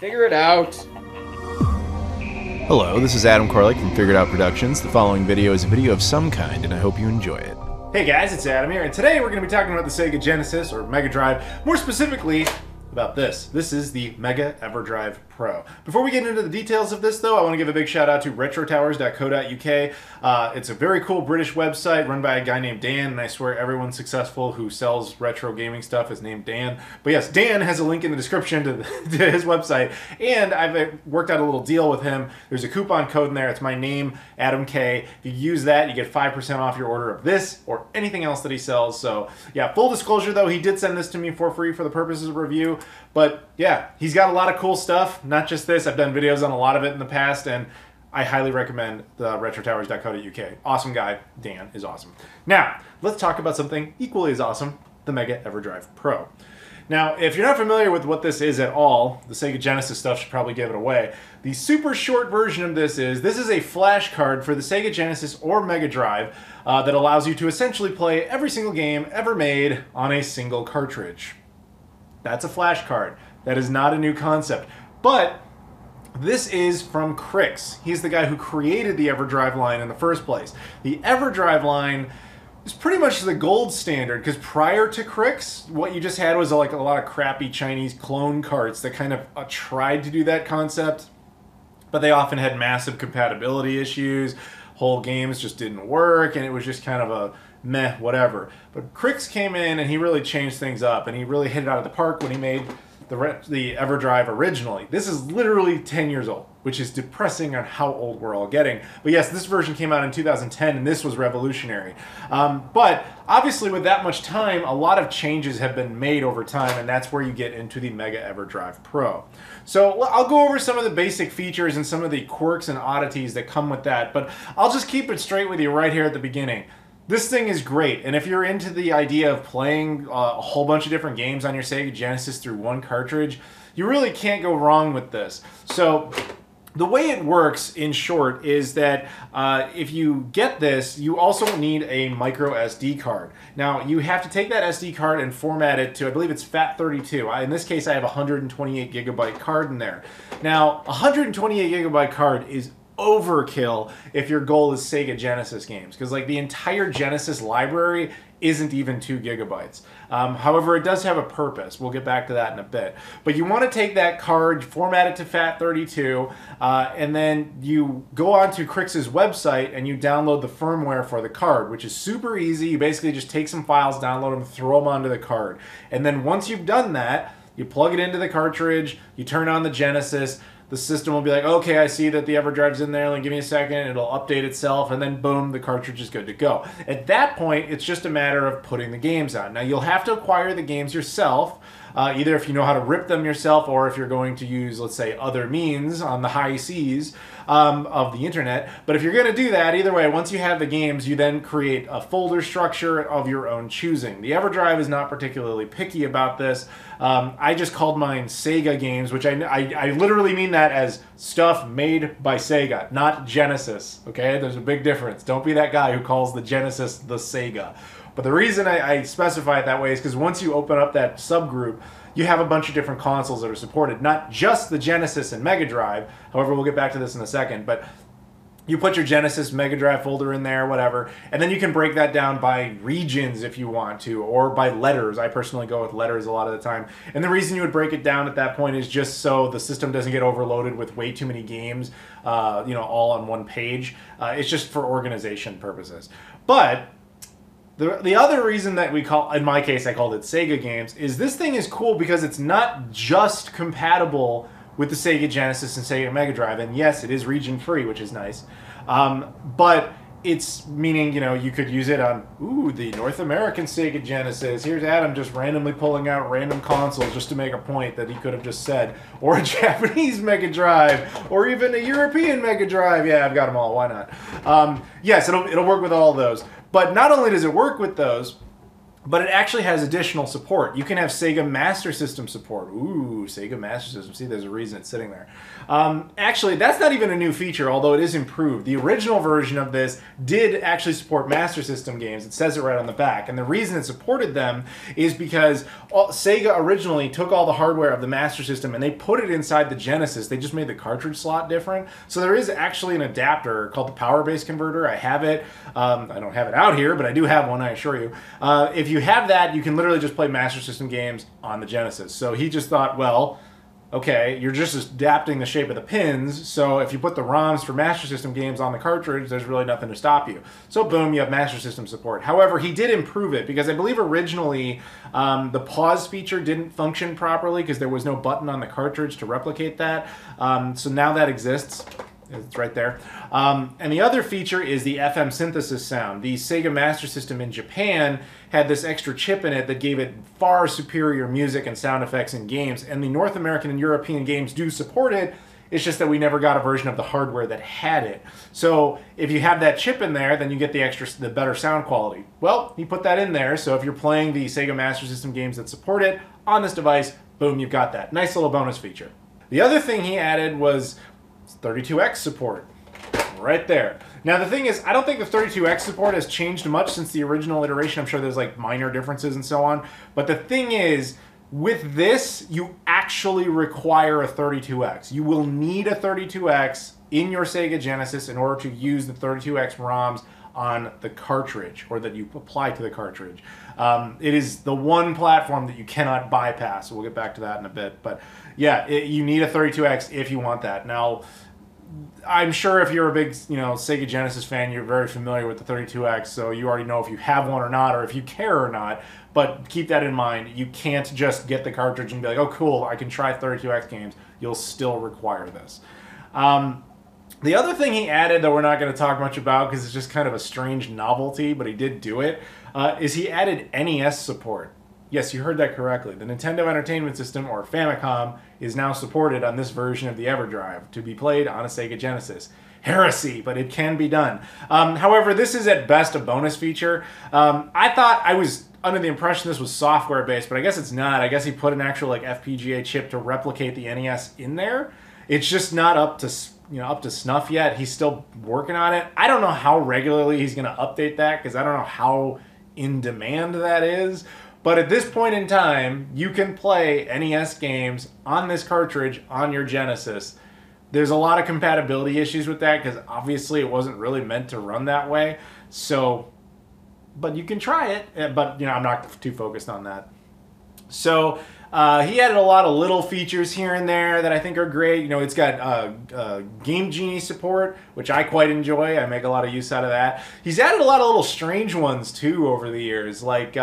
Figure it out. Hello, this is Adam Koralik from Figured Out Productions. The following video is a video of some kind, and I hope you enjoy it. Hey guys, it's Adam here, and today we're going to be talking about the Sega Genesis, or Mega Drive, more specifically about this. This is the Mega Everdrive Pro. Before we get into the details of this though, I want to give a big shout out to retrotowers.co.uk. It's a very cool British website run by a guy named Dan, and I swear everyone successful who sells retro gaming stuff is named Dan. But yes, Dan has a link in the description to his website, and I've worked out a little deal with him. There's a coupon code in there. It's my name, Adam K. If you use that, you get 5% off your order of this or anything else that he sells. So yeah, full disclosure though, he did send this to me for free for the purposes of review. But yeah, he's got a lot of cool stuff, not just this. I've done videos on a lot of it in the past, and I highly recommend the retrotowers.co.uk. Awesome guy. Dan is awesome. Now, let's talk about something equally as awesome, the Mega Everdrive Pro. Now, if you're not familiar with what this is at all, the Sega Genesis stuff should probably give it away. The super short version of this is a flash card for the Sega Genesis or Mega Drive that allows you to essentially play every single game ever made on a single cartridge. That's a flash card. That is not a new concept. But this is from Krikzz. He's the guy who created the Everdrive line in the first place. The Everdrive line is pretty much the gold standard, because prior to Krikzz, what you just had was like a lot of crappy Chinese clone carts that kind of tried to do that concept, but they often had massive compatibility issues. Whole games just didn't work, and it was just kind of a meh, whatever. But Krikzz came in and he really changed things up, and he really hit it out of the park when he made the Everdrive originally. This is literally 10 years old, which is depressing on how old we're all getting. But yes, this version came out in 2010, and this was revolutionary. But obviously with that much time, a lot of changes have been made over time, and that's where you get into the Mega Everdrive Pro. So I'll go over some of the basic features and some of the quirks and oddities that come with that, but I'll just keep it straight with you right here at the beginning. This thing is great, and if you're into the idea of playing a whole bunch of different games on your Sega Genesis through one cartridge, you really can't go wrong with this. So the way it works, in short, is that if you get this, you also need a micro SD card. Now, you have to take that SD card and format it to, I believe it's FAT32. In this case, I have a 128 gigabyte card in there. Now, a 128 gigabyte card is overkill if your goal is Sega Genesis games, because like the entire Genesis library isn't even 2 gigabytes. However, it does have a purpose. We'll get back to that in a bit. But you want to take that card, format it to FAT32, and then you go onto Krikzz's website and you download the firmware for the card, which is super easy. You basically just take some files, download them, throw them onto the card. And then once you've done that, you plug it into the cartridge, you turn on the Genesis, the system will be like, okay, I see that the Everdrive's in there, like, give me a second, it'll update itself, and then boom, the cartridge is good to go. At that point, it's just a matter of putting the games on. Now, you'll have to acquire the games yourself, either if you know how to rip them yourself, or if you're going to use, let's say, other means on the high seas of the internet. But if you're going to do that, either way, once you have the games, you then create a folder structure of your own choosing. The Everdrive is not particularly picky about this. I just called mine Sega games, which I literally mean that as stuff made by Sega, not Genesis, okay? There's a big difference. Don't be that guy who calls the Genesis the Sega. But the reason I specify it that way is because once you open up that subgroup, you have a bunch of different consoles that are supported, not just the Genesis and Mega Drive. However, we'll get back to this in a second, but you put your Genesis Mega Drive folder in there, whatever, and then you can break that down by regions if you want to, or by letters. I personally go with letters a lot of the time. And the reason you would break it down at that point is just so the system doesn't get overloaded with way too many games, you know, all on one page. It's just for organization purposes. But the other reason that we call, in my case, I called it Sega games, is this thing is cool because it's not just compatible with the Sega Genesis and Sega Mega Drive, and yes, it is region free, which is nice. But it's meaning, you know, you could use it on, the North American Sega Genesis. Here's Adam just randomly pulling out random consoles just to make a point that he could have just said. Or a Japanese Mega Drive, or even a European Mega Drive. Yeah, I've got them all, why not? Yes, it'll work with all of those. But not only does it work with those, But it actually has additional support. You can have Sega Master System support. Ooh, Sega Master System. See, there's a reason it's sitting there. Actually, that's not even a new feature, although it is improved. The original version of this did actually support Master System games. It says it right on the back. And the reason it supported them is because Sega originally took all the hardware of the Master System and they put it inside the Genesis. They just made the cartridge slot different. So there is actually an adapter called the Powerbase Converter. I have it. I don't have it out here, but I do have one, I assure you. If you have that, you can literally just play Master System games on the Genesis. So he just thought, well, okay, you're just adapting the shape of the pins, so if you put the ROMs for Master System games on the cartridge, there's really nothing to stop you. So boom, you have Master System support. However, he did improve it, because I believe originally the pause feature didn't function properly because there was no button on the cartridge to replicate that. So now that exists. It's right there. And the other feature is the FM synthesis sound. The Sega Master System in Japan had this extra chip in it that gave it far superior music and sound effects in games. And the North American and European games do support it. It's just that we never got a version of the hardware that had it. So if you have that chip in there, then you get the better sound quality. Well, he put that in there, so if you're playing the Sega Master System games that support it on this device, boom, you've got that. Nice little bonus feature. The other thing he added was 32X support. Right there. Now the thing is, I don't think the 32X support has changed much since the original iteration. I'm sure there's like minor differences and so on. But the thing is, with this, you actually require a 32X. You will need a 32X in your Sega Genesis in order to use the 32X ROMs on the cartridge, or that you apply to the cartridge. It is the one platform that you cannot bypass. So we'll get back to that in a bit. But yeah, you need a 32X if you want that. Now, I'm sure if you're a big, Sega Genesis fan, you're very familiar with the 32X, so you already know if you have one or not, or if you care or not. But keep that in mind. You can't just get the cartridge and be like, oh, cool, I can try 32X games. You'll still require this. The other thing he added that we're not going to talk much about because it's just kind of a strange novelty, but he did do it, is he added NES support. Yes, you heard that correctly. The Nintendo Entertainment System, or Famicom, is now supported on this version of the Everdrive to be played on a Sega Genesis. Heresy, but it can be done. However, this is at best a bonus feature. I was under the impression this was software based, but I guess it's not. I guess he put an actual FPGA chip to replicate the NES in there. It's just not up to snuff yet. He's still working on it. I don't know how regularly he's going to update that because I don't know how in demand that is. But at this point in time, you can play NES games on this cartridge on your Genesis. There's a lot of compatibility issues with that because obviously it wasn't really meant to run that way. So, but you can try it. But I'm not too focused on that. So he added a lot of little features here and there that I think are great. It's got Game Genie support, which I quite enjoy. I make a lot of use out of that. He's added a lot of little strange ones too over the years. Like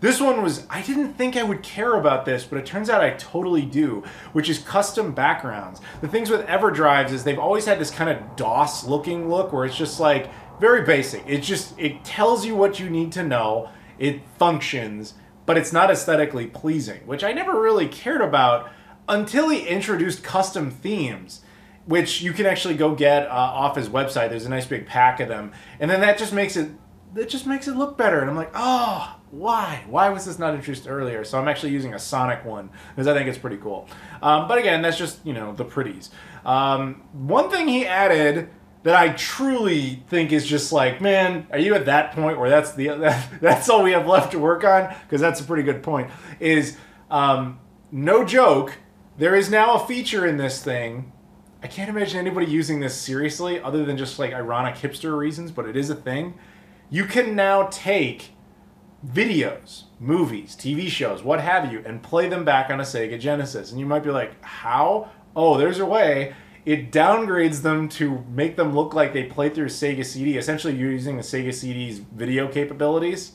this one I didn't think I would care about this, but it turns out I totally do, which is custom backgrounds. The things with Everdrives is they've always had this kind of DOS looking look where it's just like very basic. It tells you what you need to know. It functions, but it's not aesthetically pleasing, which I never really cared about until he introduced custom themes, which you can actually go get off his website. There's a nice big pack of them, and then that just makes it look better. And I'm like, oh, why? Why was this not introduced earlier? So I'm actually using a Sonic one because I think it's pretty cool. But again, that's just the pretties. One thing he added that I truly think is just like, man, are you at that point where that's all we have left to work on? Because that's a pretty good point. Is, no joke, there is now a feature in this thing. I can't imagine anybody using this seriously other than just like ironic hipster reasons, but it is a thing. You can now take videos, movies, TV shows, what have you, and play them back on a Sega Genesis. And you might be like, how? Oh, there's a way. It downgrades them to make them look like they play through Sega CD, essentially using the Sega CD's video capabilities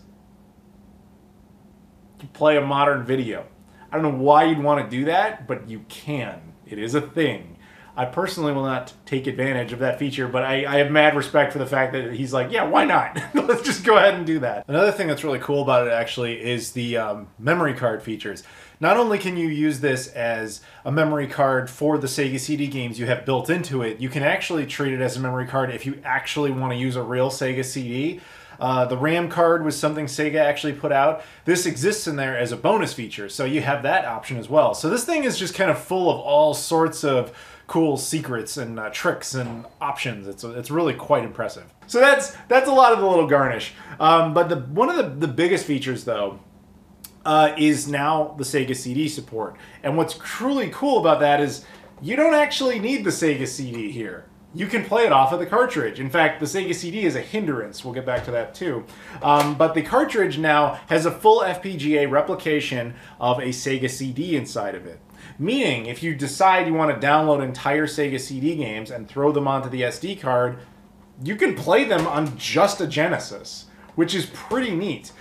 to play a modern video. I don't know why you'd want to do that, but you can. It is a thing. I personally will not take advantage of that feature, but I have mad respect for the fact that he's like, yeah, why not? Let's just go ahead and do that. Another thing that's really cool about it actually is the memory card features. Not only can you use this as a memory card for the Sega CD games you have built into it, you can actually treat it as a memory card if you actually want to use a real Sega CD. The RAM card was something Sega actually put out. This exists in there as a bonus feature, so you have that option as well. So this thing is just kind of full of all sorts of cool secrets and tricks and options. It's really quite impressive. So that's a lot of the little garnish. But one of the biggest features, though, is now the Sega CD support. And what's truly cool about that is you don't actually need the Sega CD here. You can play it off of the cartridge. In fact, the Sega CD is a hindrance. We'll get back to that too. But the cartridge now has a full FPGA replication of a Sega CD inside of it. Meaning, if you decide you want to download entire Sega CD games and throw them onto the SD card, you can play them on just a Genesis, which is pretty neat.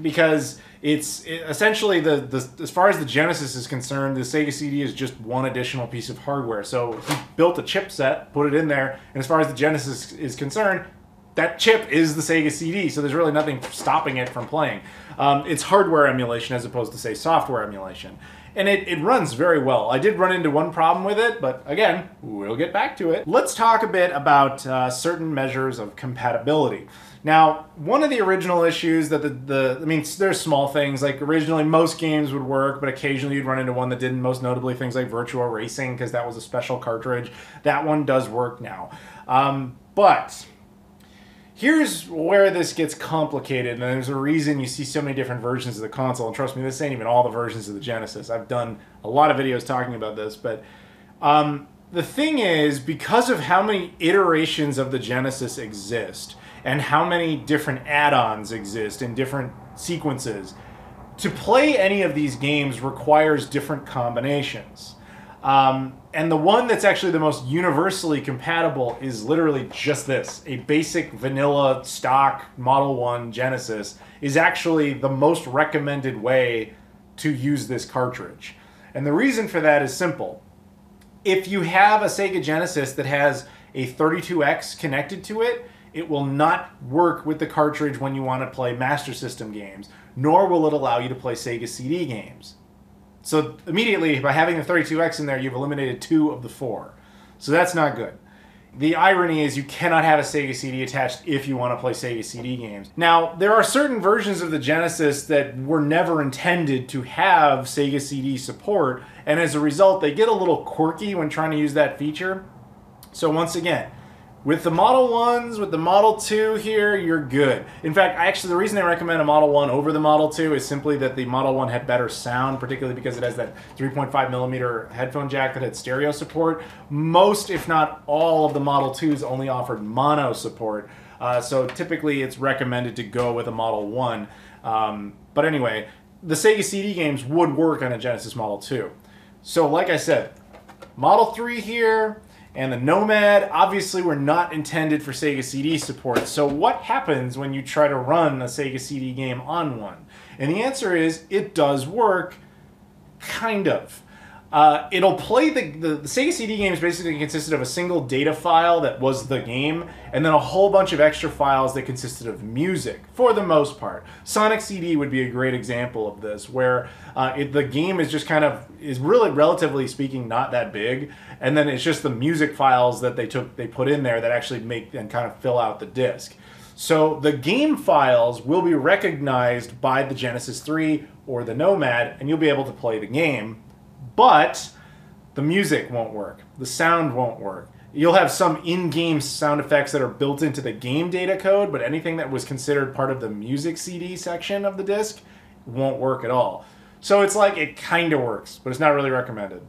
Because essentially, as far as the Genesis is concerned, the Sega CD is just one additional piece of hardware. So he built a chipset, put it in there, and as far as the Genesis is concerned, that chip is the Sega CD, so there's really nothing stopping it from playing. It's hardware emulation as opposed to, say, software emulation. And it runs very well. I did run into one problem with it, but again, we'll get back to it. Let's talk a bit about certain measures of compatibility. Now, one of the original issues that I mean, there's small things, like originally most games would work, but occasionally you'd run into one that didn't, most notably things like Virtua Racing, because that was a special cartridge. That one does work now. But here's where this gets complicated, and there's a reason you see so many different versions of the console, and trust me, this ain't even all the versions of the Genesis. I've done a lot of videos talking about this, but the thing is, because of how many iterations of the Genesis exist, and how many different add-ons exist in different sequences, to play any of these games requires different combinations. And the one that's actually the most universally compatible is literally just this. A basic vanilla stock Model 1 Genesis is actually the most recommended way to use this cartridge. And the reason for that is simple. If you have a Sega Genesis that has a 32X connected to it, it will not work with the cartridge when you want to play Master System games, nor will it allow you to play Sega CD games. So immediately, by having the 32X in there, you've eliminated 2 of the 4. So that's not good. The irony is you cannot have a Sega CD attached if you want to play Sega CD games. Now, there are certain versions of the Genesis that were never intended to have Sega CD support, and as a result, they get a little quirky when trying to use that feature. So once again, with the Model 1s, with the Model 2 here, you're good. In fact, the reason I recommend a Model 1 over the Model 2 is simply that the Model 1 had better sound, particularly because it has that 3.5mm headphone jack that had stereo support. Most, if not all, of the Model 2s only offered mono support. So typically it's recommended to go with a Model 1. But anyway, the Sega CD games would work on a Genesis Model 2. So like I said, Model 3 here, and the Nomad obviously were not intended for Sega CD support. So what happens when you try to run a Sega CD game on one? And the answer is, it does work, kind of. It'll play the Sega CD games basically consisted of a single data file that was the game, and then a whole bunch of extra files that consisted of music, for the most part. Sonic CD would be a great example of this, where the game is just is really, relatively speaking, not that big, and then it's just the music files that they put in there that actually make and kind of fill out the disc. So the game files will be recognized by the Genesis 3 or the Nomad, and you'll be able to play the game. But the music won't work. The sound won't work. You'll have some in-game sound effects that are built into the game data code, but anything that was considered part of the music CD section of the disc won't work at all. So it's like it kind of works, but it's not really recommended.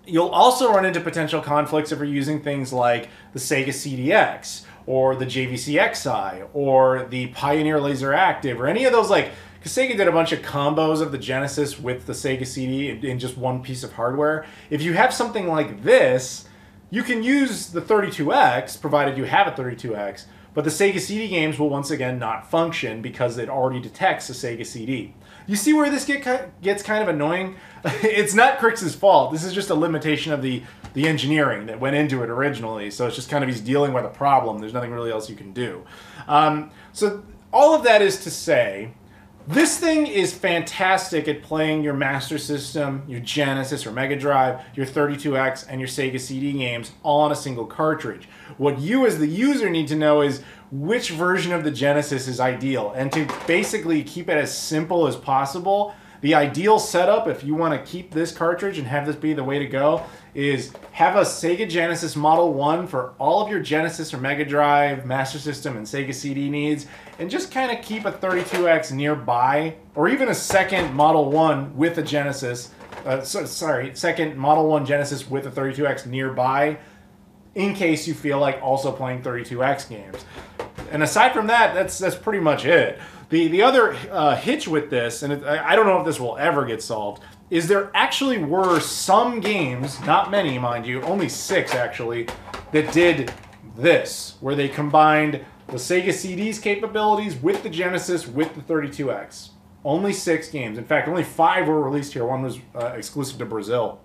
You'll also run into potential conflicts if you're using things like the Sega CDX or the JVC XI or the Pioneer Laser Active or any of those, like, because Sega did a bunch of combos of the Genesis with the Sega CD in just one piece of hardware. If you have something like this, you can use the 32X, provided you have a 32X, but the Sega CD games will once again not function because it already detects a Sega CD. You see where this gets kind of annoying? It's not Krikz's fault. This is just a limitation of the engineering that went into it originally. So it's just kind of he's dealing with a problem. There's nothing really else you can do. So all of that is to say, This thing is fantastic at playing your Master System, your Genesis or Mega Drive, your 32X, and your Sega CD games all on a single cartridge. What you as the user need to know is which version of the Genesis is ideal. And to basically keep it as simple as possible, the ideal setup, if you want to keep this cartridge and have this be the way to go, is have a Sega Genesis Model 1 for all of your Genesis or Mega Drive, Master System, and Sega CD needs, and just kind of keep a 32X nearby, or even a second Model 1 with a Genesis, second Model 1 Genesis with a 32X nearby, in case you feel like also playing 32X games. And aside from that, that's pretty much it. The other hitch with this, and I don't know if this will ever get solved, is there actually were some games, not many mind you, only 6 actually, that did this, where they combined the Sega CD's capabilities with the Genesis with the 32X. Only 6 games. In fact, only 5 were released here. One was exclusive to Brazil.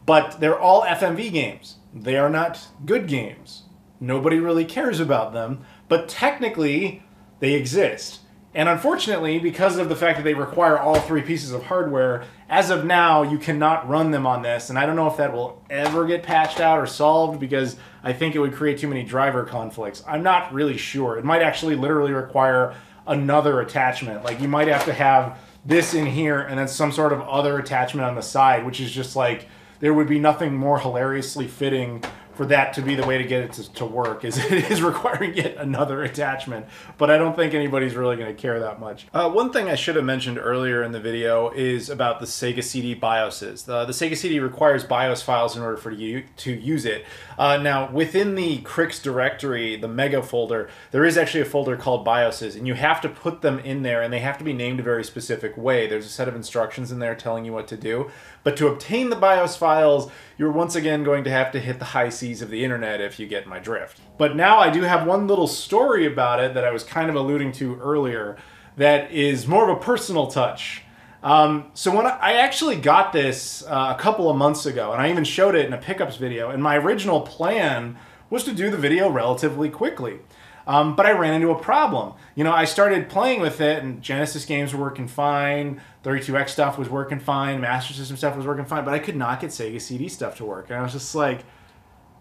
But they're all FMV games. They are not good games. Nobody really cares about them, but technically they exist. And unfortunately, because of the fact that they require all 3 pieces of hardware, as of now, you cannot run them on this. And I don't know if that will ever get patched out or solved, because I think it would create too many driver conflicts. I'm not really sure. It might actually literally require another attachment. Like, you might have to have this in here and then some sort of other attachment on the side, which is just like, there would be nothing more hilariously fitting for that to be the way to get it to work, is it is requiring yet another attachment. But I don't think anybody's really going to care that much. One thing I should have mentioned earlier in the video is about the Sega Cd Bioses. The Sega CD requires BIOS files in order for you to use it. Now, within the Krikzz directory, the Mega folder, there is actually a folder called BIOSes, and you have to put them in there, and they have to be named a very specific way. There's a set of instructions in there telling you what to do. But to obtain the BIOS files, you're once again going to have to hit the high seas of the internet, if you get my drift. But now I do have one little story about it that I was kind of alluding to earlier that is more of a personal touch. So when I actually got this a couple of months ago, and I even showed it in a pickups video, and my original plan was to do the video relatively quickly. But I ran into a problem. You know, I started playing with it, and Genesis games were working fine, 32X stuff was working fine, Master System stuff was working fine, but I could not get Sega CD stuff to work. And I was just like,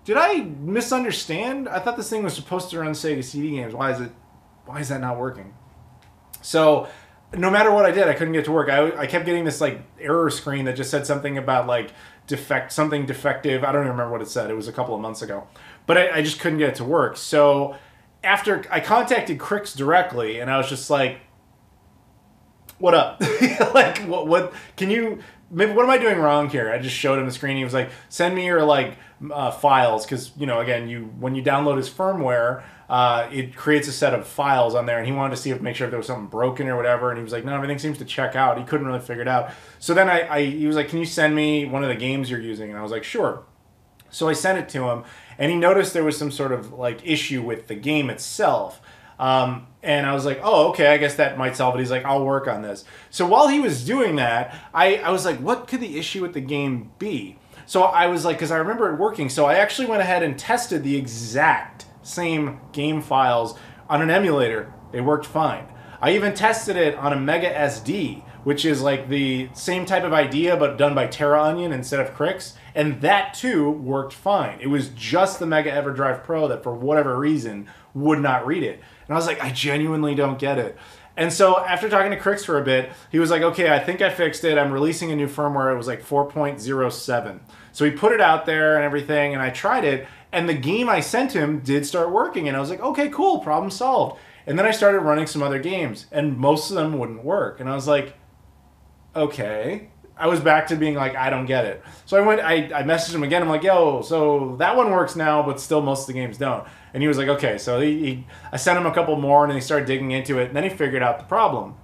did I misunderstand? I thought this thing was supposed to run Sega CD games. Why is that not working? So no matter what I did, I couldn't get it to work. I kept getting this like error screen that just said something about like something defective. I don't even remember what it said. It was a couple of months ago. But I just couldn't get it to work. So after I contacted Krikzz directly, and I was just like, what up? Like, what can you, maybe, what am I doing wrong here? I just showed him the screen. He was like, send me your like files. Cause you know, again, when you download his firmware, it creates a set of files on there, and he wanted to see make sure if there was something broken or whatever. And he was like, no, everything seems to check out. He couldn't really figure it out. So then he was like, can you send me one of the games you're using? And I was like, sure. So I sent it to him, and he noticed there was some sort of like issue with the game itself. And I was like, oh, okay, I guess that might solve it. He's like, I'll work on this. So while he was doing that, I was like, what could the issue with the game be? So I was like, because I remember it working. So I actually went ahead and tested the exact same game files on an emulator. They worked fine. I even tested it on a Mega SD, which is like the same type of idea, but done by TerraOnion instead of Krikzz. And that too worked fine. It was just the Mega Everdrive Pro that for whatever reason would not read it. And I was like, I genuinely don't get it. And so after talking to Krikzz for a bit, he was like, okay, I think I fixed it. I'm releasing a new firmware. It was like 4.07. So he put it out there and everything, and I tried it, and the game I sent him did start working. And I was like, okay, cool, problem solved. And then I started running some other games, and most of them wouldn't work. And I was like, okay. I was back to being like, I don't get it. So I messaged him again. I'm like, yo, so that one works now, but still most of the games don't. And he was like, okay. So I sent him a couple more, and then he started digging into it, and then he figured out the problem.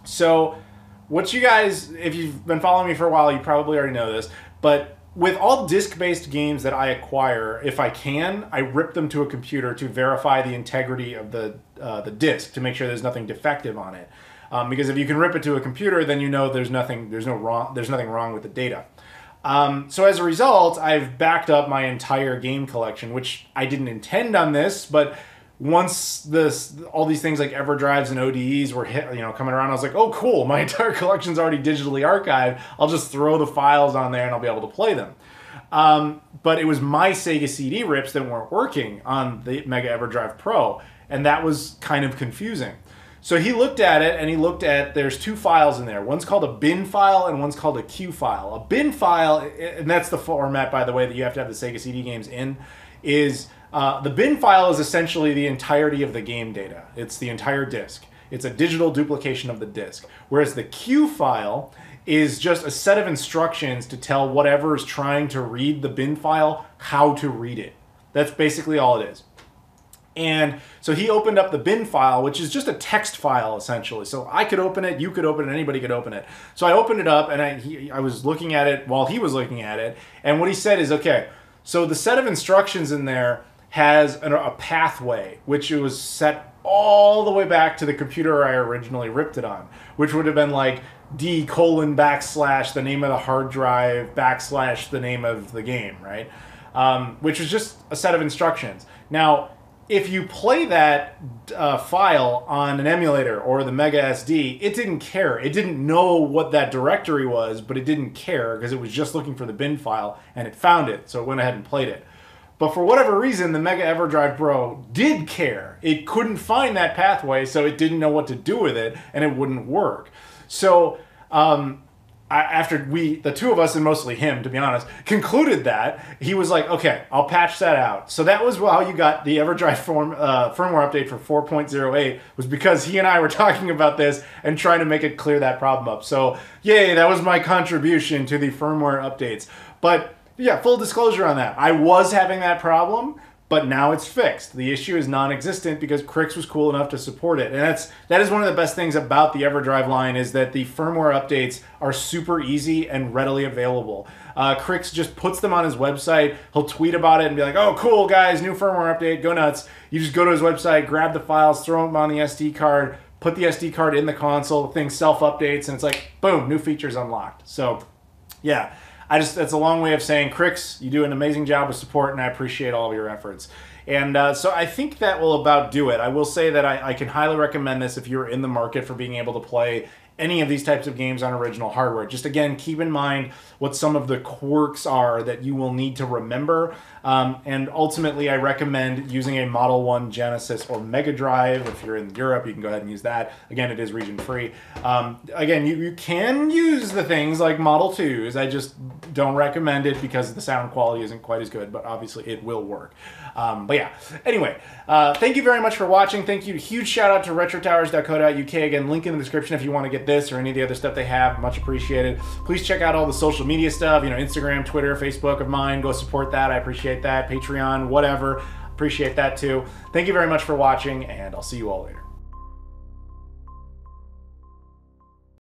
So what you guys, if you've been following me for a while, you probably already know this, but with all disc-based games that I acquire, if I can, I rip them to a computer to verify the integrity of the disc, to make sure there's nothing defective on it. Because if you can rip it to a computer, then you know there's nothing wrong with the data. So as a result, I've backed up my entire game collection, which I didn't intend on this, but once all these things like Everdrives and ODEs were coming around, I was like, oh cool, my entire collection's already digitally archived. I'll just throw the files on there and I'll be able to play them. But it was my Sega CD rips that weren't working on the Mega Everdrive Pro, and that was kind of confusing. So he looked at it, and he looked at, there's two files in there. One's called a bin file, and one's called a Q file. A bin file, and that's the format, by the way, that you have to have the Sega CD games in, is the bin file is essentially the entirety of the game data. It's the entire disk. It's a digital duplication of the disk. Whereas the Q file is just a set of instructions to tell whatever is trying to read the bin file how to read it. That's basically all it is. And so he opened up the bin file, which is just a text file, essentially. So I could open it, you could open it, anybody could open it. So I opened it up, and I was looking at it while he was looking at it. And what he said is, okay, so the set of instructions in there has a pathway, which it was set all the way back to the computer I originally ripped it on, which would have been like D:/ the name of the hard drive / the name of the game, right? Which was just a set of instructions. Now, if you play that file on an emulator or the Mega SD, it didn't care. It didn't know what that directory was, but it didn't care because it was just looking for the bin file, and it found it, so it went ahead and played it. But for whatever reason, the Mega Everdrive Pro did care. It couldn't find that pathway, so it didn't know what to do with it, and it wouldn't work. So after the two of us, and mostly him, to be honest, concluded that, he was like, okay, I'll patch that out. So that was how you got the Everdrive firmware update for 4.08, was because he and I were talking about this and trying to make it clear that problem up. So yay, that was my contribution to the firmware updates. But yeah, full disclosure on that. I was having that problem, but now it's fixed. The issue is non-existent because Krikzz was cool enough to support it. And that is one of the best things about the Everdrive line, is that the firmware updates are super easy and readily available. Krikzz just puts them on his website. He'll tweet about it and be like, oh, cool, guys, new firmware update, go nuts. You just go to his website, grab the files, throw them on the SD card, put the SD card in the console, the thing self-updates, and it's like, boom, new features unlocked. So, yeah. That's a long way of saying, Krikzz, you do an amazing job with support, and I appreciate all of your efforts. And so I think that will about do it. I will say that I can highly recommend this if you're in the market for being able to play any of these types of games on original hardware. Just again, keep in mind what some of the quirks are that you will need to remember. And ultimately, I recommend using a Model 1 Genesis or Mega Drive. If you're in Europe, you can go ahead and use that. Again, it is region free. Again, you can use the things like Model 2s. I just don't recommend it because the sound quality isn't quite as good, but obviously it will work. But yeah, anyway, thank you very much for watching. Thank you. Huge shout out to retrotowers.co.uk. Again, link in the description if you want to get this or any of the other stuff they have. Much appreciated. Please check out all the social media stuff, Instagram, Twitter, Facebook of mine. Go support that. I appreciate that. Patreon, whatever. Appreciate that too. Thank you very much for watching, and I'll see you all later.